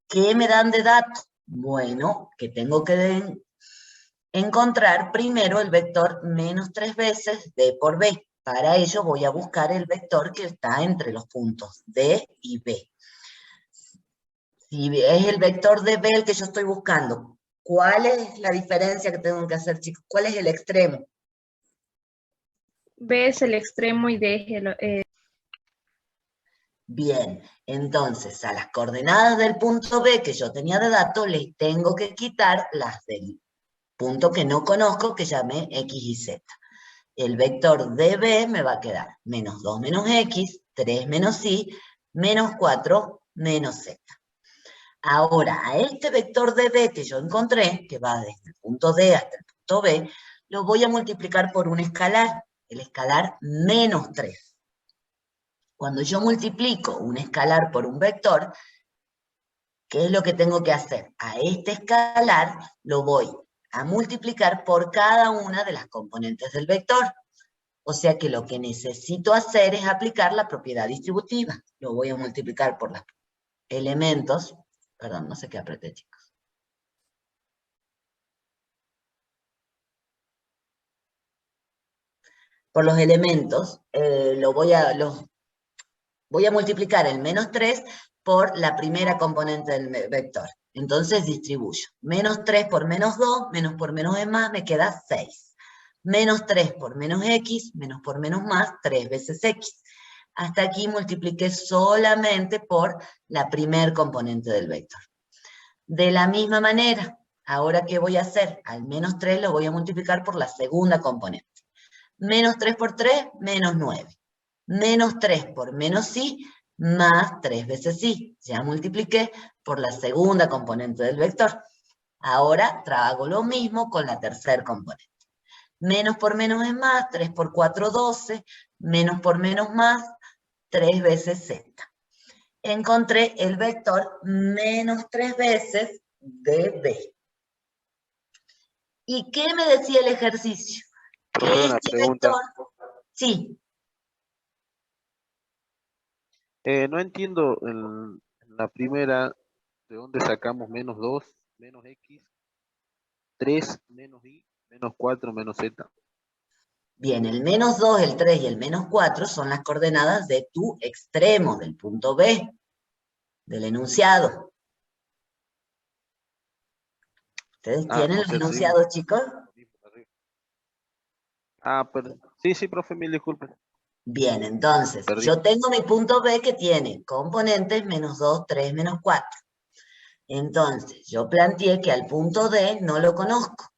¿Qué me dan de dato? Bueno, que tengo que encontrar primero el vector menos 3 veces D por B. Para ello voy a buscar el vector que está entre los puntos D y B. Si es el vector de B el que yo estoy buscando, ¿cuál es la diferencia que tengo que hacer, chicos? ¿Cuál es el extremo? B es el extremo y D es el... Bien, entonces a las coordenadas del punto B que yo tenía de dato, les tengo que quitar las del punto que no conozco, que llamé X y Z. El vector de B me va a quedar menos 2 menos X, 3 menos Y, menos 4 menos Z. Ahora, a este vector de B que yo encontré, que va desde el punto D hasta el punto B, lo voy a multiplicar por un escalar, el escalar menos 3. Cuando yo multiplico un escalar por un vector, ¿qué es lo que tengo que hacer? A este escalar lo voy a multiplicar por cada una de las componentes del vector. O sea que lo que necesito hacer es aplicar la propiedad distributiva. Lo voy a multiplicar por los elementos. Perdón, no sé qué apreté, chicos. Por los elementos, voy a multiplicar el menos 3 por la primera componente del vector. Entonces distribuyo. Menos 3 por menos 2, menos por menos es más, me queda 6. Menos 3 por menos x, menos por menos más, 3 veces x. Hasta aquí multipliqué solamente por la primer componente del vector. De la misma manera, ahora ¿qué voy a hacer? Al menos 3 lo voy a multiplicar por la segunda componente. Menos 3 por 3, menos 9. Menos 3 por menos y, más 3 veces y. Ya multipliqué por la segunda componente del vector. Ahora hago lo mismo con la tercera componente. Menos por menos es más, 3 por 4, 12. Menos por menos más, 3 veces z. Encontré el vector menos 3 veces de B. ¿Y qué me decía el ejercicio? Profe, Que una este pregunta. vector, sí, No entiendo en la primera, ¿de dónde sacamos menos 2 menos X, 3 menos Y, menos 4 menos Z? bien, el menos 2, el 3 y el menos 4 son las coordenadas de tu extremo, del punto B, del enunciado. ¿Ustedes tienen O los sea, seguimos. enunciados, chicos? Sí, profe, mil disculpas. Bien, entonces, Perdí. yo tengo mi punto B que tiene componentes menos 2, 3, menos 4. Entonces, yo planteé que al punto D no lo conozco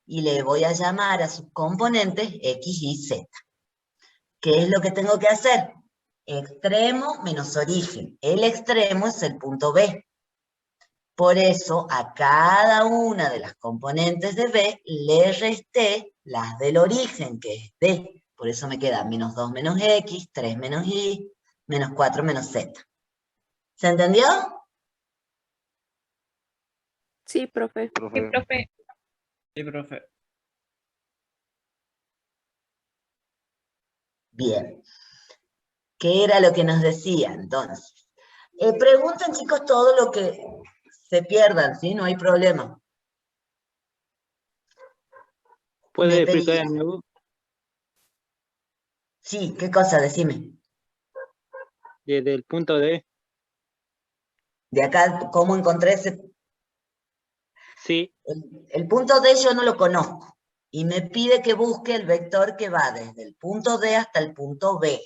y le voy a llamar a sus componentes X y Z. ¿Qué es lo que tengo que hacer? Extremo menos origen. El extremo es el punto B. Por eso, a cada una de las componentes de B le resté las del origen, que es D. Por eso me queda menos 2 menos X, 3 menos Y, menos 4 menos Z. ¿Se entendió? Sí, profe. Sí, profe. Sí, profe. Bien. ¿Qué era lo que nos decía entonces? Pregunten, chicos, todo lo que se pierdan, ¿sí? No hay problema. ¿Puede Me explicar pedía. de nuevo? Sí, ¿qué cosa? Decime. Desde el punto D. De acá, ¿cómo encontré ese? Sí. El punto D yo no lo conozco. Y me pide que busque el vector que va desde el punto D hasta el punto B.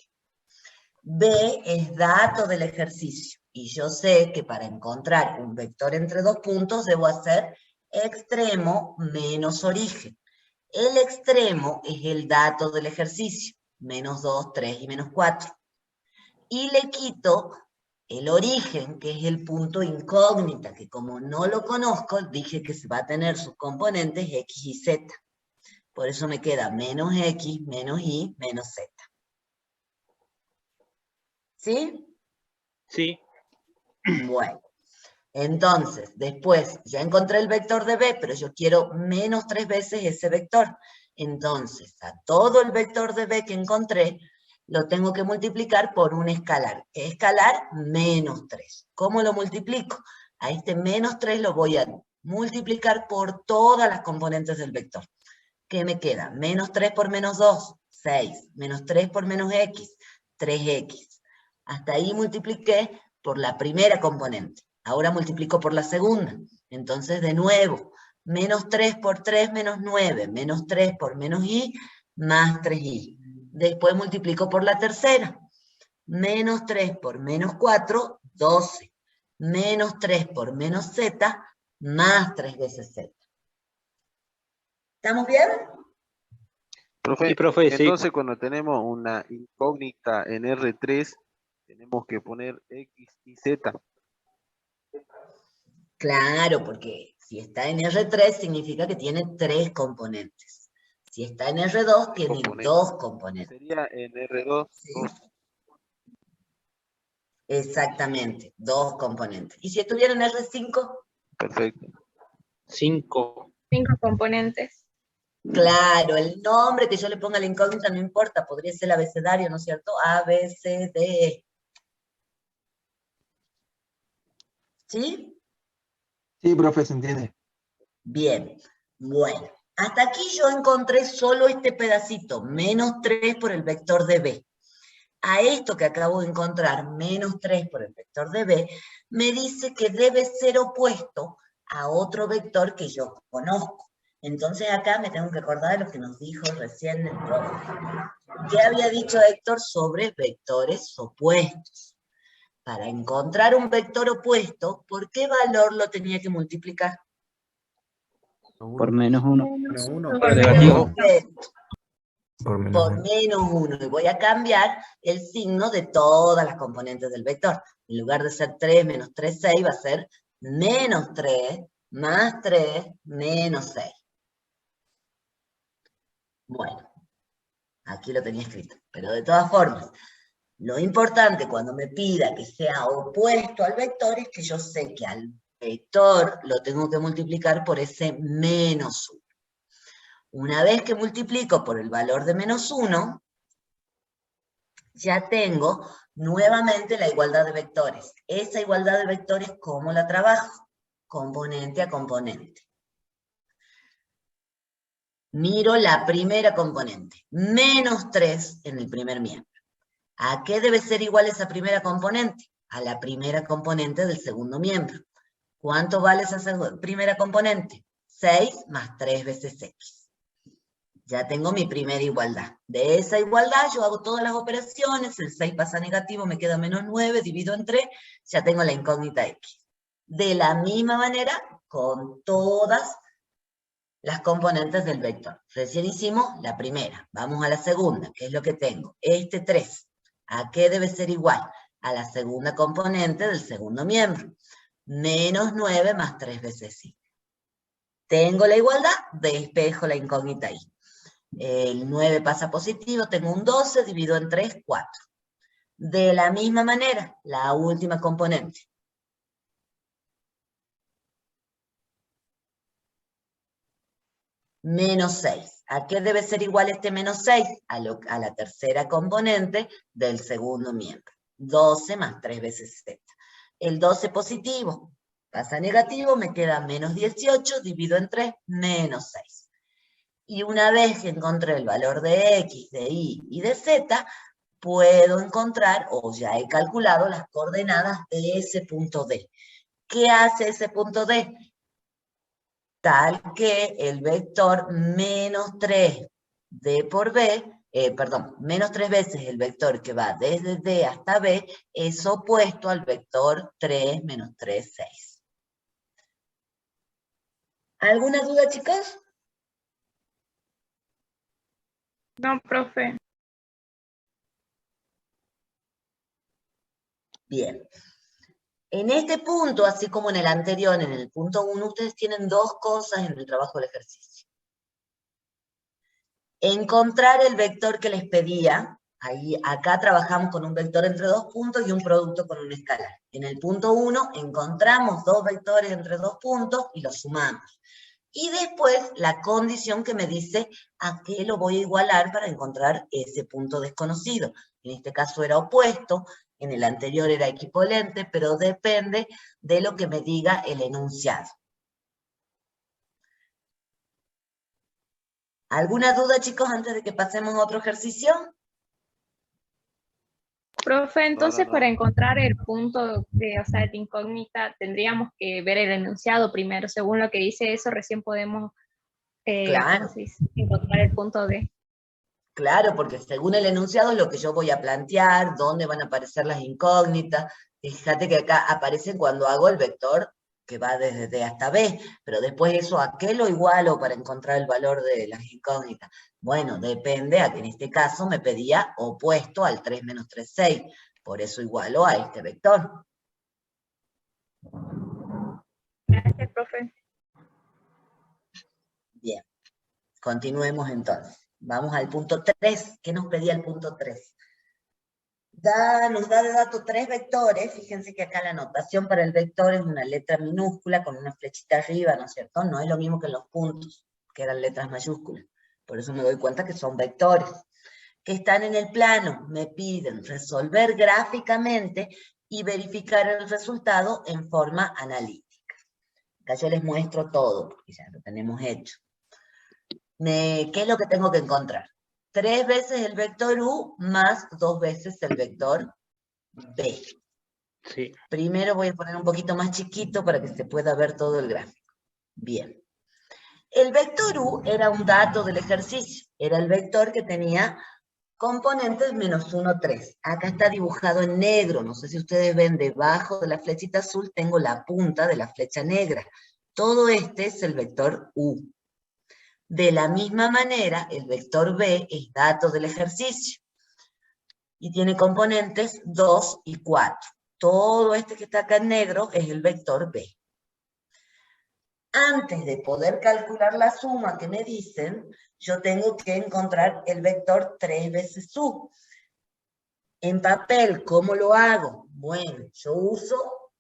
B es dato del ejercicio. Y yo sé que para encontrar un vector entre dos puntos debo hacer extremo menos origen. El extremo es el dato del ejercicio. Menos 2, 3 y menos 4. Y le quito el origen, que es el punto incógnita, que como no lo conozco, dije que se va a tener sus componentes X y Z. Por eso me queda menos X, menos Y, menos Z. ¿Sí? Sí. Bueno. Entonces, después, ya encontré el vector de B, pero yo quiero menos 3 veces ese vector. Entonces, a todo el vector de B que encontré, lo tengo que multiplicar por un escalar. ¿Qué escalar? Menos 3. ¿Cómo lo multiplico? A este menos 3 lo voy a multiplicar por todas las componentes del vector. ¿Qué me queda? Menos 3 por menos 2, 6. Menos 3 por menos x, 3x. Hasta ahí multipliqué por la primera componente. Ahora multiplico por la segunda. Entonces, de nuevo, menos 3 por 3, menos 9. Menos 3 por menos y, más 3y. Después multiplico por la tercera. Menos 3 por menos 4, 12. Menos 3 por menos z, más 3 veces z. ¿Estamos bien? Profe, Sí, profe, sí. entonces cuando tenemos una incógnita en R3, tenemos que poner X y Z. Claro, porque si está en R3 significa que tiene 3 componentes. Si está en R2 tiene Componente. 2 componentes. Sería en R2, ¿Sí? 2. Exactamente, 2 componentes. ¿Y si estuviera en R5? Perfecto. 5. 5 componentes. Claro, el nombre que yo le ponga a la incógnita no importa, podría ser el abecedario, ¿no es cierto? A, B, C, D, E. ¿Sí? Sí, profe, se entiende. Bien, bueno. Hasta aquí yo encontré solo este pedacito, menos 3 por el vector de B. A esto que acabo de encontrar, menos 3 por el vector de B, me dice que debe ser opuesto a otro vector que yo conozco. Entonces acá me tengo que acordar de lo que nos dijo recién el profe. ¿Qué había dicho Héctor sobre vectores opuestos? Para encontrar un vector opuesto, ¿por qué valor lo tenía que multiplicar? Por menos 1. Menos uno. Por negativo. Perfecto. Por menos Por 1. menos 1, y voy a cambiar el signo de todas las componentes del vector. En lugar de ser 3 menos 3, 6, va a ser menos 3 más 3 menos 6. Bueno, aquí lo tenía escrito, pero de todas formas, lo importante cuando me pida que sea opuesto al vector es que yo sé que al vector lo tengo que multiplicar por ese menos 1. Una vez que multiplico por el valor de menos 1, ya tengo nuevamente la igualdad de vectores. Esa igualdad de vectores, ¿cómo la trabajo? Componente a componente. Miro la primera componente, menos 3 en el primer miembro. ¿A qué debe ser igual esa primera componente? A la primera componente del segundo miembro. ¿Cuánto vale esa primera componente? 6 más 3 veces x. Ya tengo mi primera igualdad. De esa igualdad yo hago todas las operaciones, el 6 pasa a negativo, me queda menos 9, divido en 3, ya tengo la incógnita x. De la misma manera, con todas las componentes del vector. Recién hicimos la primera, vamos a la segunda, ¿qué es lo que tengo? Este 3, ¿a qué debe ser igual? A la segunda componente del segundo miembro. Menos 9 más 3 veces y. Tengo la igualdad, despejo la incógnita y. El 9 pasa positivo, tengo un 12, divido en 3, 4. De la misma manera, la última componente. Menos 6. ¿A qué debe ser igual este menos 6? A la tercera componente del segundo miembro. 12 más 3 veces z. El 12 positivo pasa negativo, me queda menos 18, divido en 3, menos 6. Y una vez que encontré el valor de x, de y y de z, puedo encontrar, o ya he calculado, las coordenadas de ese punto D. ¿Qué hace ese punto D? Tal que el vector menos 3 D por B, menos 3 veces el vector que va desde D hasta B, es opuesto al vector 3 menos 3, 6. ¿Alguna duda, chicos? No, profe. Bien. En este punto, así como en el anterior, en el punto 1, ustedes tienen dos cosas en el trabajo del ejercicio. Encontrar el vector que les pedía. Acá trabajamos con un vector entre dos puntos y un producto con un escalar. En el punto 1 encontramos dos vectores entre dos puntos y los sumamos. Y después la condición que me dice a qué lo voy a igualar para encontrar ese punto desconocido. En este caso era opuesto, en el anterior era equipolente, pero depende de lo que me diga el enunciado. ¿Alguna duda, chicos, antes de que pasemos a otro ejercicio? Profe, entonces no. para encontrar el punto de, o sea, de incógnita, tendríamos que ver el enunciado primero. Según lo que dice eso, recién podemos Claro. ¿cómo se dice? Encontrar el punto de. Claro, porque según el enunciado es lo que yo voy a plantear, dónde van a aparecer las incógnitas. Fíjate que acá aparecen cuando hago el vector que va desde D hasta B, pero después eso, ¿a qué lo igualo para encontrar el valor de las incógnitas? Bueno, depende, a que en este caso me pedía opuesto al 3 menos 3, 6, por eso igualo a este vector. Gracias, profe. Bien, continuemos entonces. Vamos al punto 3. ¿Qué nos pedía el punto 3? Nos da de dato 3 vectores. Fíjense que acá la notación para el vector es una letra minúscula con una flechita arriba, ¿no es cierto? No es lo mismo que en los puntos, que eran letras mayúsculas. Por eso me doy cuenta que son vectores. Que están en el plano. Me piden resolver gráficamente y verificar el resultado en forma analítica. Acá yo les muestro todo, porque ya lo tenemos hecho. ¿Qué es lo que tengo que encontrar? 3 veces el vector U más 2 veces el vector B. Sí. Primero voy a poner un poquito más chiquito para que se pueda ver todo el gráfico. Bien. El vector U era un dato del ejercicio. Era el vector que tenía componentes menos 1, 3. Acá está dibujado en negro. No sé si ustedes ven, debajo de la flechita azul tengo la punta de la flecha negra. Todo este es el vector U. De la misma manera, el vector B es dato del ejercicio y tiene componentes 2 y 4. Todo este que está acá en negro es el vector B. Antes de poder calcular la suma que me dicen, yo tengo que encontrar el vector 3 veces U. En papel, ¿cómo lo hago? Bueno, yo uso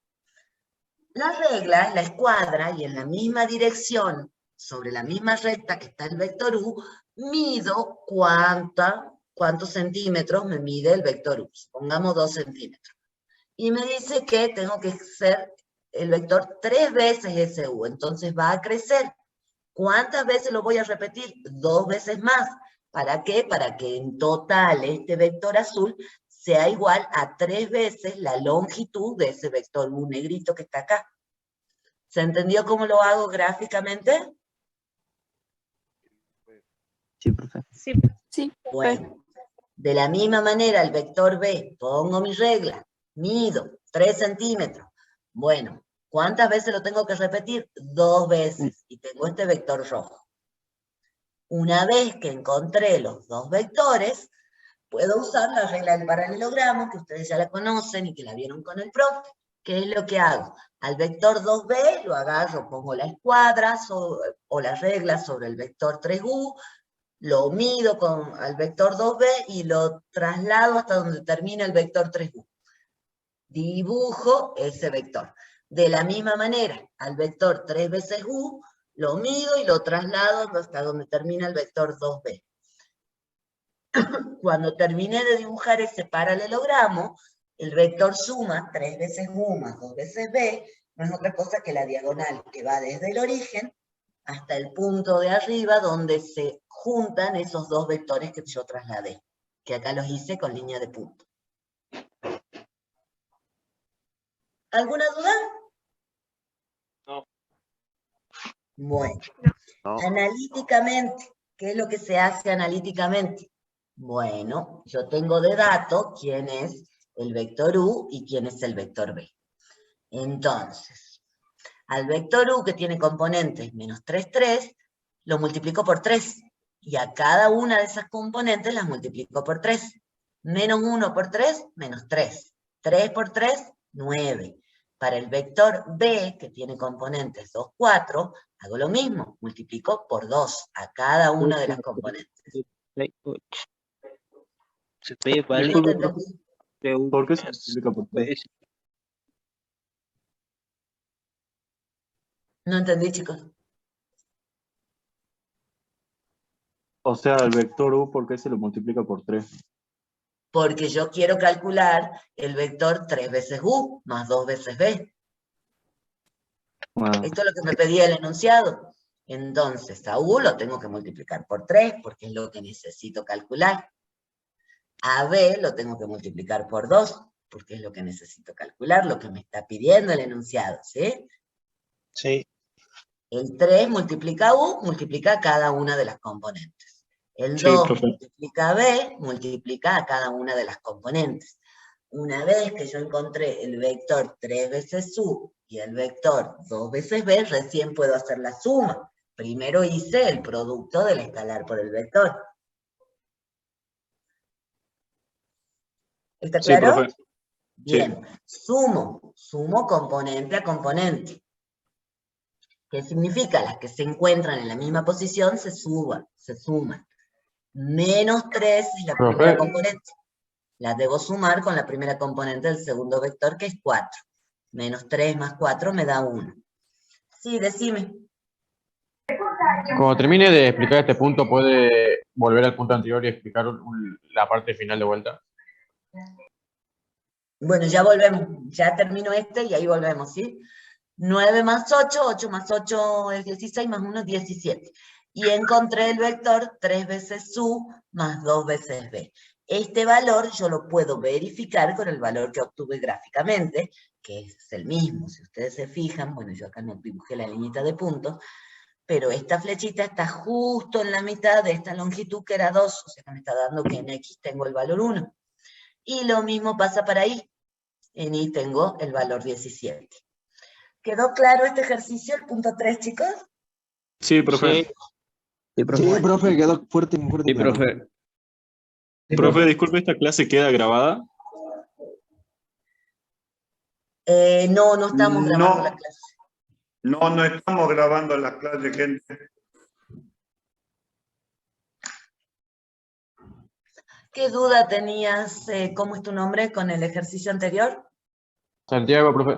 la regla, la escuadra, y en la misma dirección, sobre la misma recta que está el vector U, mido cuántos centímetros me mide el vector U. Pongamos 2 centímetros. Y me dice que tengo que ser el vector 3 veces ese U. Entonces va a crecer. ¿Cuántas veces lo voy a repetir? 2 veces más. ¿Para qué? Para que en total este vector azul sea igual a 3 veces la longitud de ese vector U negrito que está acá. ¿Se entendió cómo lo hago gráficamente? Sí, profe. Sí, Sí, Bueno, de la misma manera el vector B, pongo mi regla, mido 3 centímetros. Bueno, ¿cuántas veces lo tengo que repetir? 2 veces, y tengo este vector rojo. Una vez que encontré los dos vectores, puedo usar la regla del paralelogramo, que ustedes ya la conocen y que la vieron con el profe. ¿Qué es lo que hago? Al vector 2b lo agarro, pongo la escuadra o la regla sobre el vector 3u, lo mido al vector 2b y lo traslado hasta donde termina el vector 3u. Dibujo ese vector. De la misma manera, al vector 3 veces u, lo mido y lo traslado hasta donde termina el vector 2b. Cuando terminé de dibujar ese paralelogramo, el vector suma 3 veces u más 2 veces b, no es otra cosa que la diagonal que va desde el origen hasta el punto de arriba donde se juntan esos dos vectores que yo trasladé, que acá los hice con línea de punto. ¿Alguna duda? No. Bueno, No. analíticamente, ¿qué es lo que se hace analíticamente? Bueno, yo tengo de dato quién es el vector U y quién es el vector B. Entonces, al vector U, que tiene componentes menos 3, 3, lo multiplico por 3. Y a cada una de esas componentes las multiplico por 3. Menos 1 por 3, menos 3. 3 por 3, 9. Para el vector B, que tiene componentes 2, 4, hago lo mismo. Multiplico por 2 a cada una de las componentes. B vale. ¿No te entendí? ¿Por qué se multiplica por 3? No entendí, chicos. O sea, el vector U, ¿por qué se lo multiplica por 3? Porque yo quiero calcular el vector 3 veces u más 2 veces b. Wow. Esto es lo que me pedía el enunciado. Entonces, a u lo tengo que multiplicar por 3, porque es lo que necesito calcular. A b lo tengo que multiplicar por 2, porque es lo que necesito calcular, lo que me está pidiendo el enunciado, ¿sí? Sí. El 3 multiplica u, multiplica cada una de las componentes. El Sí, 2 profe. multiplica b, multiplica a cada una de las componentes. Una vez que yo encontré el vector 3 veces u y el vector 2 veces b, recién puedo hacer la suma. Primero hice el producto del escalar por el vector. ¿Está Sí, claro? profe. Bien. Sumo componente a componente. ¿Qué significa? Las que se encuentran en la misma posición se suman. Menos 3 es la primera componente. La debo sumar con la primera componente del segundo vector, que es 4. Menos 3 más 4 me da 1. Sí, decime. Cuando termine de explicar este punto, ¿puede volver al punto anterior y explicar la parte final de vuelta? Bueno, ya volvemos. Ya termino este y ahí volvemos, ¿sí? 9 más 8, 8 más 8 es 16, más 1 es 17. Y encontré el vector 3 veces u más 2 veces b. Este valor yo lo puedo verificar con el valor que obtuve gráficamente, que es el mismo. Si ustedes se fijan, bueno, yo acá no dibujé la liñita de puntos, pero esta flechita está justo en la mitad de esta longitud que era 2, o sea que me está dando que en x tengo el valor 1. Y lo mismo pasa para y. En y tengo el valor 17. ¿Quedó claro este ejercicio, el punto 3, chicos? Sí, profe. Sí. Sí, profe. Bueno. Profe, quedó fuerte y Sí, claro. profe. Profe, disculpe, ¿esta clase queda grabada? No estamos grabando la No, clase. no estamos grabando la clase, gente. ¿Qué duda tenías, cómo es tu nombre, con el ejercicio anterior? Santiago, profe.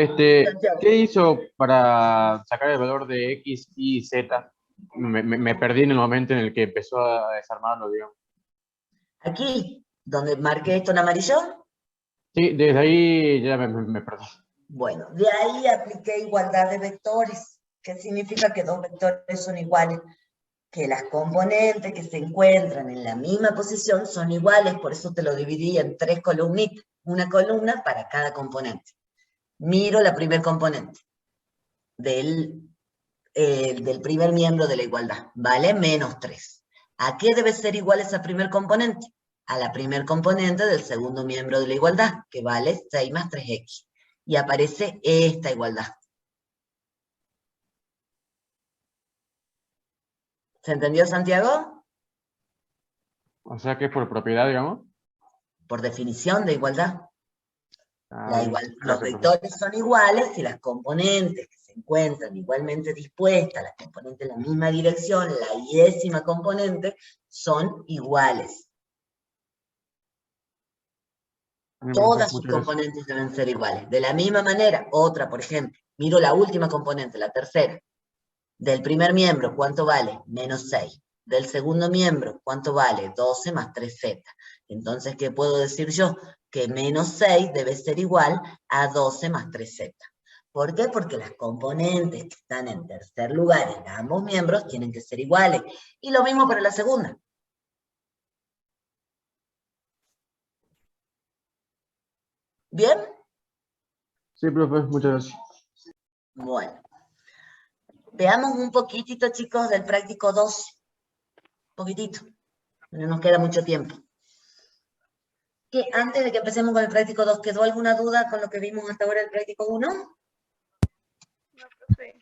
Santiago. ¿Qué hizo para sacar el valor de X, Y, Z? Me perdí en el momento en el que empezó a desarmarlo, digamos. Aquí, donde marqué esto en amarillo. Sí, desde ahí ya me perdí. Bueno, de ahí apliqué igualdad de vectores. ¿Qué significa que dos vectores son iguales? Que las componentes que se encuentran en la misma posición son iguales, por eso te lo dividí en 3 columnitas, una columna para cada componente. Miro la primer componente del primer miembro de la igualdad, vale menos 3. ¿A qué debe ser igual esa primer componente? A la primer componente del segundo miembro de la igualdad, que vale 6 más 3x. Y aparece esta igualdad. ¿Se entendió, Santiago? O sea que es por propiedad, digamos. Por definición de igualdad. Los Gracias, vectores son iguales si las componentes que se encuentran igualmente dispuestas, las componentes en la misma dirección, la y-ésima componente, son iguales. Todas sus componentes deben ser iguales. De la misma manera, otra, por ejemplo, miro la última componente, la tercera. Del primer miembro, ¿cuánto vale? Menos 6. Del segundo miembro, ¿cuánto vale? 12 más 3z. Entonces, ¿qué puedo decir yo? Que menos 6 debe ser igual a 12 más 3z. ¿Por qué? Porque las componentes que están en tercer lugar en ambos miembros tienen que ser iguales. Y lo mismo para la segunda. ¿Bien? Sí, profe, muchas gracias. Bueno. Veamos un poquitito, chicos, del práctico 2. Un poquitito. No nos queda mucho tiempo. ¿Que antes de que empecemos con el práctico 2, quedó alguna duda con lo que vimos hasta ahora del práctico 1? No, profe.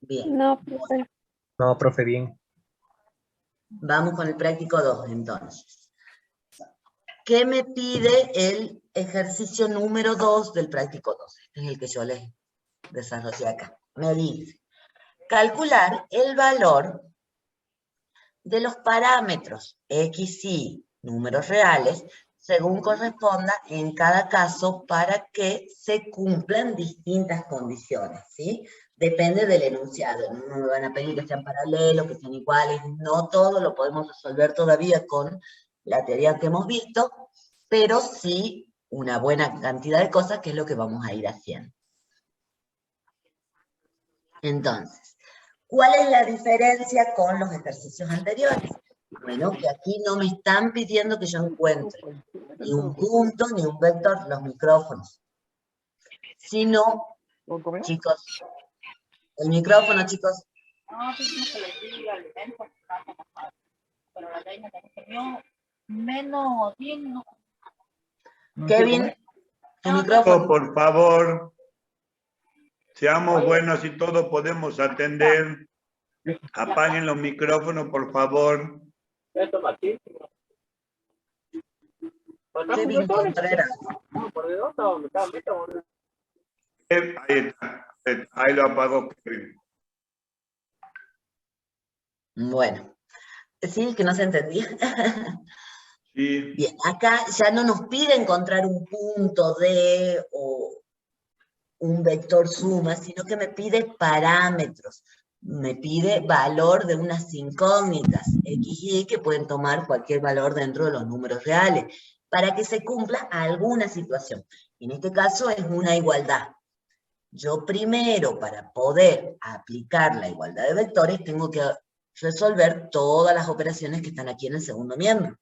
Bien. No, profe. No, profe, bien. Vamos con el práctico 2, entonces. ¿Qué me pide el ejercicio número 2 del práctico 2? Este es el que yo les desarrollé acá. Me dice, calcular el valor de los parámetros x, y números reales, según corresponda en cada caso para que se cumplan distintas condiciones, ¿sí? Depende del enunciado, no me van a pedir que sean paralelos, que sean iguales, no todo lo podemos resolver todavía con la teoría que hemos visto, pero sí una buena cantidad de cosas, que es lo que vamos a ir haciendo. Entonces, ¿cuál es la diferencia con los ejercicios anteriores? Bueno, que aquí no me están pidiendo que yo encuentre ni un punto ni un vector, los micrófonos. Sino, chicos, el micrófono, chicos. Kevin, el micrófono. Por favor, seamos buenos y todos podemos atender. Apaguen los micrófonos, por favor. Kevin Contreras. Ahí está. Ahí lo apagó Kevin. Bueno, sí, que no se entendía. Sí. Bien, acá ya no nos pide encontrar un punto de o un vector suma, sino que me pide parámetros. Me pide valor de unas incógnitas, x y y, que pueden tomar cualquier valor dentro de los números reales, para que se cumpla alguna situación. En este caso es una igualdad. Yo primero, para poder aplicar la igualdad de vectores, tengo que resolver todas las operaciones que están aquí en el segundo miembro.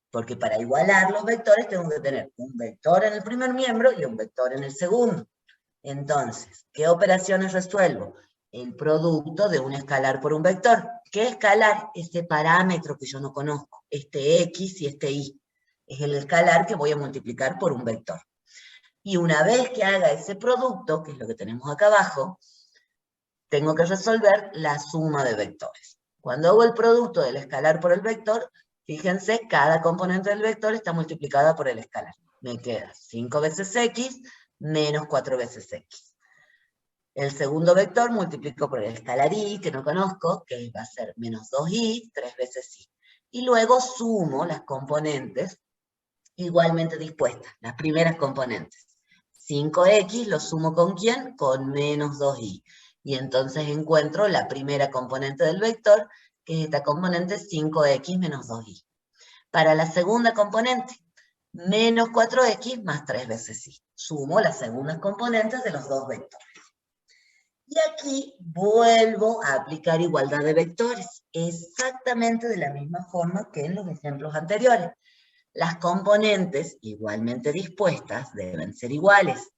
Porque para igualar los vectores tengo que tener un vector en el primer miembro y un vector en el segundo. Entonces, ¿qué operaciones resuelvo? El producto de un escalar por un vector. ¿Qué escalar? Este parámetro que yo no conozco, este x y este y. Es el escalar que voy a multiplicar por un vector. Y una vez que haga ese producto, que es lo que tenemos acá abajo, tengo que resolver la suma de vectores. Cuando hago el producto del escalar por el vector, fíjense, cada componente del vector está multiplicada por el escalar. Me queda 5 veces x menos 4 veces x. El segundo vector multiplico por el escalar y, que no conozco, que va a ser menos 2y, 3 veces y. Y luego sumo las componentes igualmente dispuestas, las primeras componentes. 5x lo sumo ¿con quién? Con menos 2y. Y entonces encuentro la primera componente del vector, que es esta componente 5x menos 2y. Para la segunda componente, menos 4x más 3 veces y. Sumo las segundas componentes de los dos vectores. Y aquí vuelvo a aplicar igualdad de vectores, exactamente de la misma forma que en los ejemplos anteriores. Las componentes igualmente dispuestas deben ser iguales.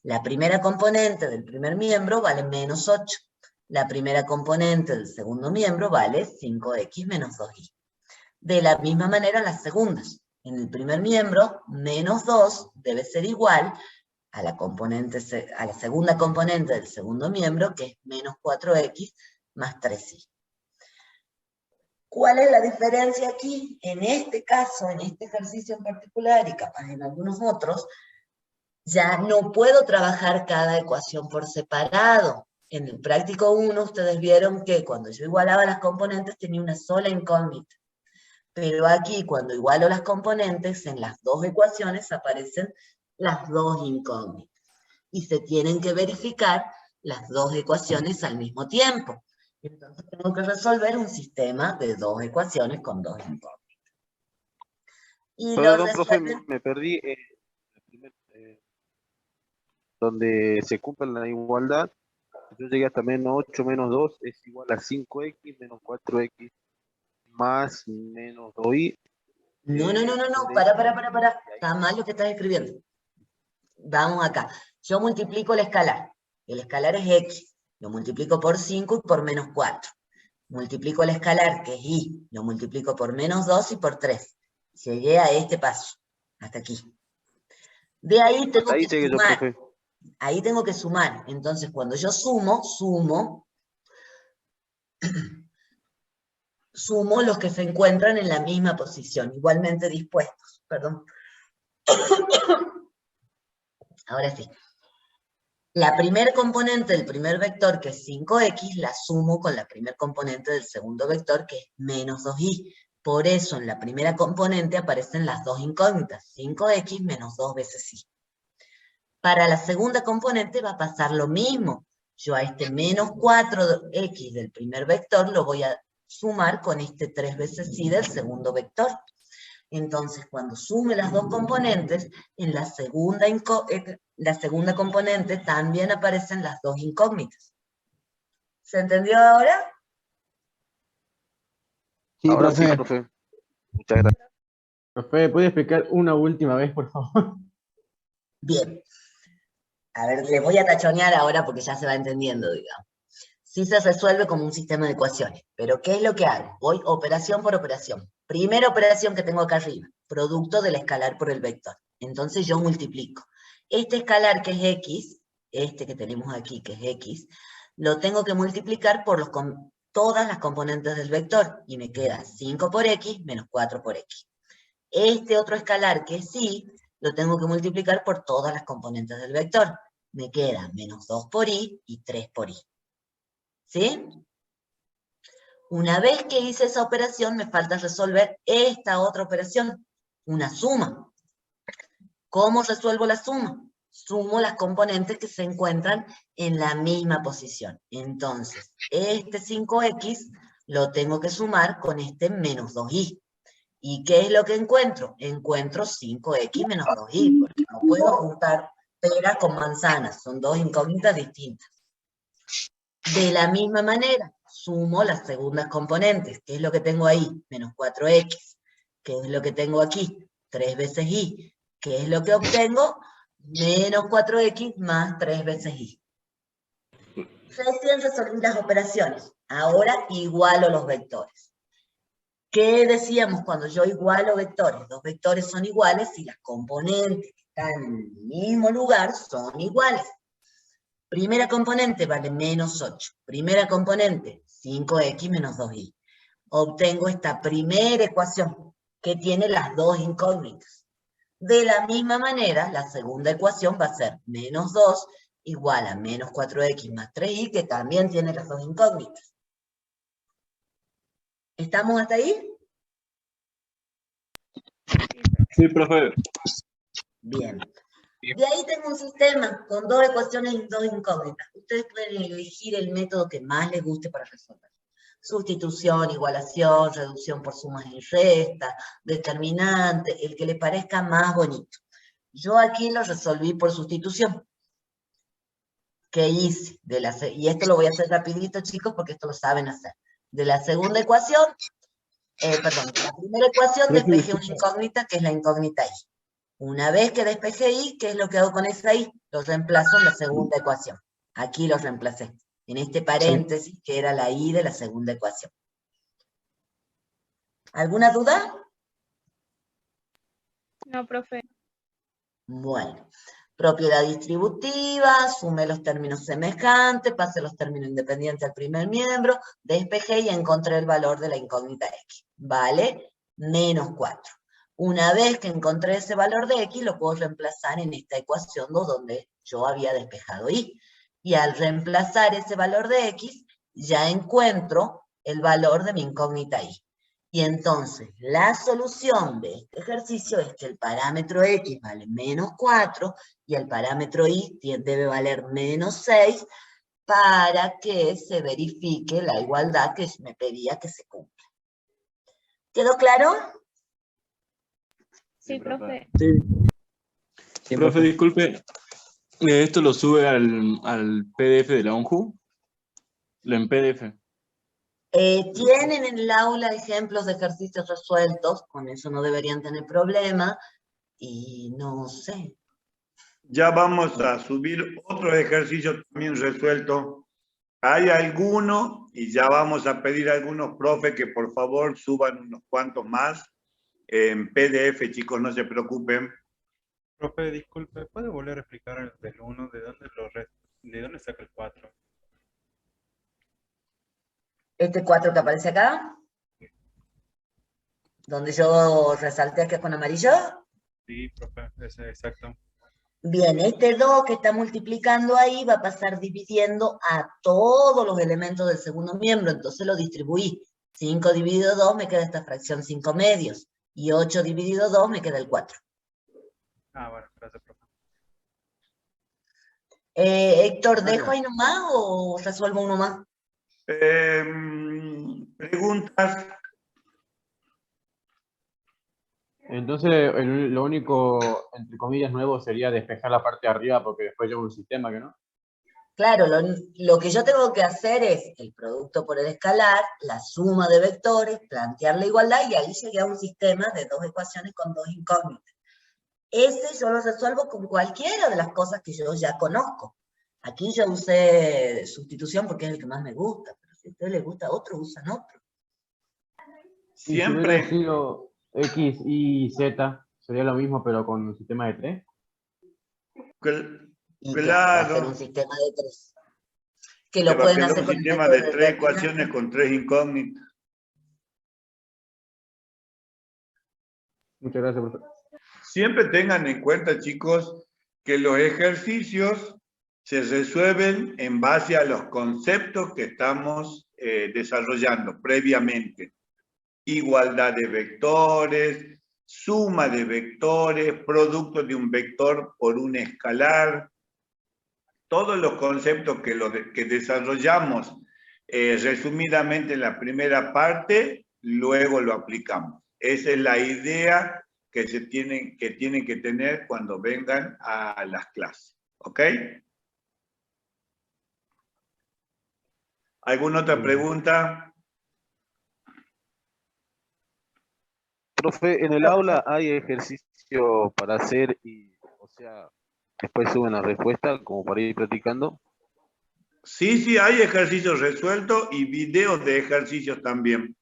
La primera componente del primer miembro vale menos 8. La primera componente del segundo miembro vale 5x menos 2y. De la misma manera las segundas. En el primer miembro, menos 2 debe ser igual a la segunda componente del segundo miembro, que es menos 4x más 3y. ¿Cuál es la diferencia aquí? En este caso, en este ejercicio en particular, y capaz en algunos otros, ya no puedo trabajar cada ecuación por separado. En el práctico 1 ustedes vieron que cuando yo igualaba las componentes tenía una sola incógnita. Pero aquí, cuando igualo las componentes, en las dos ecuaciones aparecen las dos incógnitas. Y se tienen que verificar las dos ecuaciones al mismo tiempo. Entonces tengo que resolver un sistema de dos ecuaciones con dos incógnitas. Y Perdón, profe, me perdí. Donde se cumple la igualdad, yo llegué hasta menos 8 menos 2 es igual a 5x menos 4x más menos 2y. No, para. Está mal lo que estás escribiendo. Vamos acá. Yo multiplico el escalar. El escalar es x. Lo multiplico por 5 y por menos 4. Multiplico el escalar, que es y. Lo multiplico por menos 2 y por 3. Llegué a este paso. Hasta aquí. De ahí tengo que sumar. Ahí tengo que sumar. Entonces, cuando yo sumo los que se encuentran en la misma posición, igualmente dispuestos. Perdón. Ahora sí. La primera componente del primer vector, que es 5x, la sumo con la primera componente del segundo vector, que es menos 2y. Por eso en la primera componente aparecen las dos incógnitas, 5x menos 2 veces y. Para la segunda componente va a pasar lo mismo. Yo a este menos 4x del primer vector lo voy a sumar con este 3 veces y del segundo vector. Entonces, cuando sume las dos componentes, en la segunda componente también aparecen las dos incógnitas. ¿Se entendió ahora? Sí, ahora sí, profe. Muchas gracias. Profe, ¿puede explicar una última vez, por favor? Bien. A ver, les voy a tachonear ahora porque ya se va entendiendo, digamos. Sí se resuelve como un sistema de ecuaciones, pero ¿qué es lo que hago? Voy operación por operación. Primera operación que tengo acá arriba, producto del escalar por el vector. Entonces yo multiplico. Este escalar que es x, este que tenemos aquí que es x, lo tengo que multiplicar por todas las componentes del vector, y me queda 5 por x menos 4 por x. Este otro escalar que es y, lo tengo que multiplicar por todas las componentes del vector. Me queda menos 2 por y 3 por y. ¿Sí? Una vez que hice esa operación, me falta resolver esta otra operación, una suma. ¿Cómo resuelvo la suma? Sumo las componentes que se encuentran en la misma posición. Entonces, este 5x lo tengo que sumar con este menos 2y. ¿Y qué es lo que encuentro? Encuentro 5x menos 2y, porque no puedo juntar peras con manzanas, son dos incógnitas distintas. De la misma manera, sumo las segundas componentes. ¿Qué es lo que tengo ahí? Menos 4x. ¿Qué es lo que tengo aquí? 3 veces y. ¿Qué es lo que obtengo? Menos 4x más 3 veces y. Recién resolví las operaciones. Ahora igualo los vectores. ¿Qué decíamos cuando yo igualo vectores? Los vectores son iguales si las componentes que están en el mismo lugar son iguales. Primera componente vale menos 8. Primera componente, 5x menos 2y. Obtengo esta primera ecuación que tiene las dos incógnitas. De la misma manera, la segunda ecuación va a ser menos 2 igual a menos 4x más 3y, que también tiene las dos incógnitas. ¿Estamos hasta ahí? Sí, profe. Bien. De ahí tengo un sistema con dos ecuaciones y dos incógnitas. Ustedes pueden elegir el método que más les guste para resolver. Sustitución, igualación, reducción por sumas y restas, determinante, el que le parezca más bonito. Yo aquí lo resolví por sustitución. ¿Qué hice? Y esto lo voy a hacer rapidito, chicos, porque esto lo saben hacer. De la segunda ecuación, perdón, de la primera ecuación despejé una incógnita, que es la incógnita y. Una vez que despejé y, ¿qué es lo que hago con esa y? Lo reemplazo en la segunda ecuación. Aquí lo reemplacé. En este paréntesis, que era la y de la segunda ecuación. ¿Alguna duda? No, profe. Bueno. Propiedad distributiva, sume los términos semejantes, pase los términos independientes al primer miembro, despejé y encontré el valor de la incógnita x. ¿Vale? Menos 4. Una vez que encontré ese valor de x, lo puedo reemplazar en esta ecuación donde yo había despejado y. Y al reemplazar ese valor de x, ya encuentro el valor de mi incógnita y. Y entonces, la solución de este ejercicio es que el parámetro x vale menos 4 y el parámetro y debe valer menos 6 para que se verifique la igualdad que me pedía que se cumpla. ¿Quedó claro? Sí, profe. Sí, profe, disculpe. ¿Esto lo sube al PDF de la ONJU? Lo en PDF. Tienen en el aula ejemplos de ejercicios resueltos, con eso no deberían tener problema, y no sé. Ya vamos a subir otro ejercicio también resuelto. Hay alguno, y ya vamos a pedir a algunos profes que por favor suban unos cuantos más en PDF, chicos, no se preocupen. Profe, disculpe, ¿puede volver a explicar el del 1? ¿De dónde saca el 4? Este 4 que aparece acá, donde yo resalté que es con amarillo. Sí, profe, ese exacto. Bien, este 2 que está multiplicando ahí va a pasar dividiendo a todos los elementos del segundo miembro, entonces lo distribuí. 5 dividido 2 me queda esta fracción 5 medios, y 8 dividido 2 me queda el 4. Ah, bueno, gracias, profe. Héctor, ¿dejo ahí nomás o resuelvo uno más? Preguntas. Entonces, lo único, entre comillas, nuevo sería despejar la parte de arriba porque después lleva un sistema que no. Claro, lo que yo tengo que hacer es el producto por el escalar, la suma de vectores, plantear la igualdad y ahí llegué a un sistema de dos ecuaciones con dos incógnitas. Ese yo lo resuelvo con cualquiera de las cosas que yo ya conozco. Aquí yo usé sustitución porque es el que más me gusta, pero si a ustedes les gusta otro, usan otro. Siempre. Si hubiera sido X, Y, Z, sería lo mismo, pero con un sistema de 3. Y claro, hacer un sistema de 3. Que lo pueden hacer un con sistema de 3 ecuaciones con 3 incógnitas. Muchas gracias, profesor. Siempre tengan en cuenta, chicos, que los ejercicios se resuelven en base a los conceptos que estamos desarrollando previamente. Igualdad de vectores, suma de vectores, producto de un vector por un escalar. Todos los conceptos que desarrollamos resumidamente en la primera parte, luego lo aplicamos. Esa es la idea que tienen que tener cuando vengan a las clases. ¿Ok? ¿Alguna otra pregunta? Profe, en el aula hay ejercicio para hacer y, o sea, después suben la respuesta como para ir practicando. Sí, hay ejercicios resueltos y videos de ejercicios también.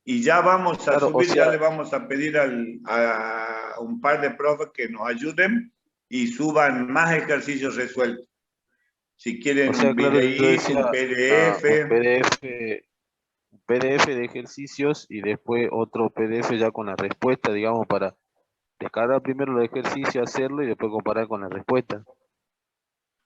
Y ya vamos a subir, ya le vamos a pedir a un par de profes que nos ayuden y suban más ejercicios resueltos. Si quieren un videíto, un PDF. Un PDF de ejercicios y después otro PDF ya con la respuesta, digamos, para descargar primero los ejercicios, hacerlo y después comparar con la respuesta.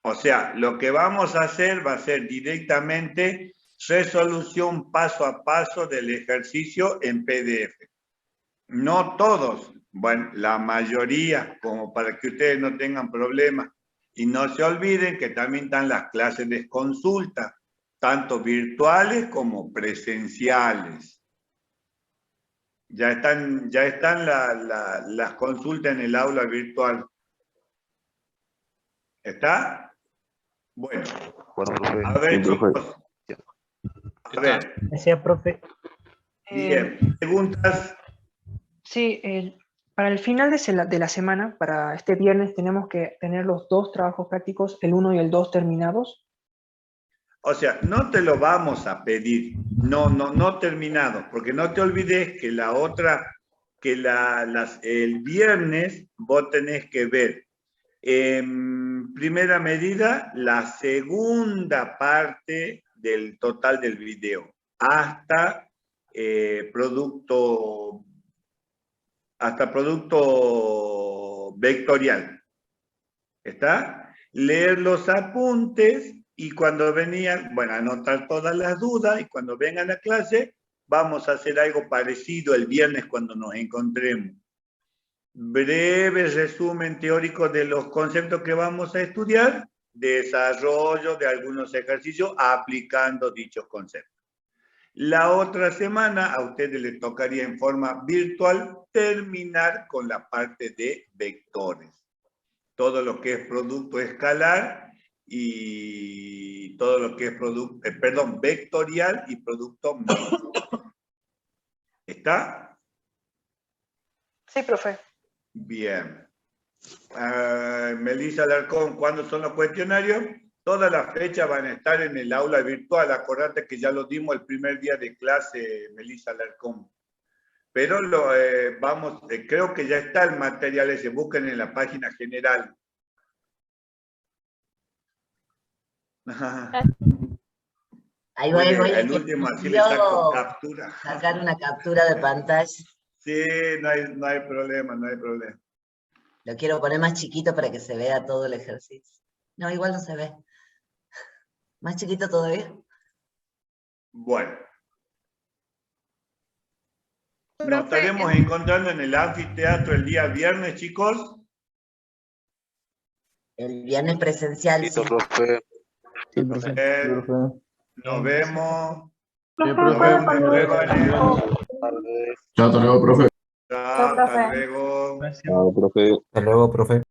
O sea, lo que vamos a hacer va a ser directamente resolución paso a paso del ejercicio en PDF. No todos, bueno, la mayoría, como para que ustedes no tengan problemas. Y no se olviden que también están las clases de consulta, tanto virtuales como presenciales. Ya están las consultas en el aula virtual. ¿Está? Bueno, a ver, chicos. A ver. Gracias, profe. Bien, ¿preguntas? Sí, para el final de la semana, para este viernes, tenemos que tener los dos trabajos prácticos, el 1 y el 2 terminados. O sea, no te lo vamos a pedir, no terminados, porque no te olvides que la otra, que el viernes vos tenés que ver en primera medida la segunda parte del total del video, hasta producto vectorial. ¿Está? Leer los apuntes y cuando venían, bueno, anotar todas las dudas y cuando vengan a clase vamos a hacer algo parecido el viernes cuando nos encontremos. Breve resumen teórico de los conceptos que vamos a estudiar, desarrollo de algunos ejercicios aplicando dichos conceptos. La otra semana a ustedes les tocaría en forma virtual terminar con la parte de vectores. Todo lo que es producto escalar y todo lo que es vectorial y producto mixto. ¿Está? Sí, profe. Bien. Melissa Alarcón, ¿cuándo son los cuestionarios? Todas las fechas van a estar en el aula virtual. Acordate que ya lo dimos el primer día de clase, Melissa Alarcón. Pero creo que ya está el material ese. Busquen en la página general. Ahí voy, el último, así le saco captura. Sacar una captura de pantalla. Sí, no hay problema, no hay problema. Lo quiero poner más chiquito para que se vea todo el ejercicio. No, igual no se ve. ¿Más chiquito todavía? Bueno. Nos estaremos encontrando en el anfiteatro el día viernes, chicos. El viernes presencial. Sí, profe. Sí, profe. Nos vemos. Bien, profe. Nos vemos. Chao, hasta luego, profe. Chao, hasta luego. Chao, profe. Hasta luego, profe.